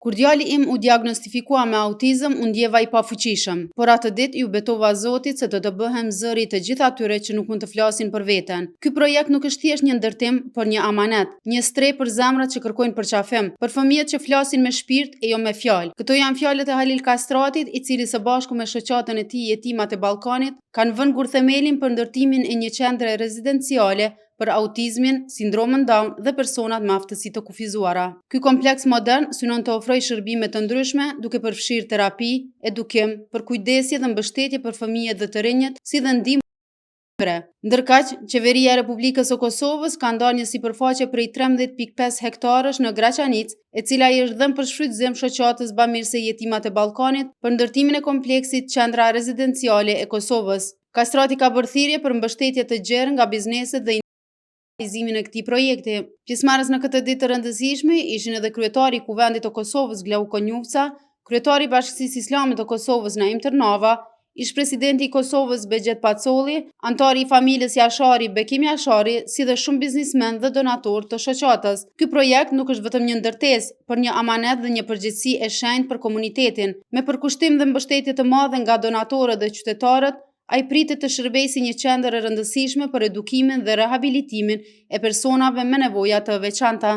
Kur djali im u diagnostifikua me autizëm, u ndjeva I pafuqishëm, por atë ditë ju betova Zotit se do të bëhem zëri të gjithë atyre që nuk mund të flasin për veten. Ky projekt nuk është thjesht një ndërtim, por një amanet, një streh për zemrat që kërkojnë përqafim, për fëmijët që flasin me shpirt e jo me fjalë. Këto janë fjalët e Halil Kastratit, I cili së bashku me shoqatën e tij Jetimat e Ballkanit kanë vënë gur themelin për ndërtimin e një qendre rezidenciale për autizmin, sindromën Down dhe personat me aftësi të kufizuara. Ky kompleks modern synon të ofrojë shërbime të ndryshme, duke përfshirë terapi, edukim, për kujdesje dhe mbështetje për fëmijët dhe të rinjët, si dhe ndihmë. Ndërkaq, Qeveria e Republikës së Kosovës ka ndarë një sipërfaqe prej 13.5 hektarësh në Graçanic, e cila I është dhënë për shfrytëzim shoqatës bamirëse Jetimat e Ballkanit për ndërtimin e kompleksit Qendra Rezidenciale e Kosovës. Kastrati ka bërë thirrje për mbështetje të gjerë nga bizneset dhe realizimin e këtij projekti. Pjesëmarrës në këtë ditë të rëndësishme ishin edhe kryetari I Kuvendit të Kosovës Glauko Njufca, kryetari I Bashkisë Islame të Kosovës Naim Tërnava, ish-presidenti I Kosovës Begjet Pacolli, antari I familjes Jashari Bekim Jashari, si dhe shumë biznismen dhe donator të shoqatës. Ky projekt nuk është vetëm një ndërtesë, por një amanet dhe një përgjegjësi e shenjtë për komunitetin, me përkushtim dhe mbështetje të madhe nga donatorët dhe qytetarët. Ai pritet të shërbejë si një qendër e rëndësishme për edukimin dhe rehabilitimin e personave me nevoja të veçanta.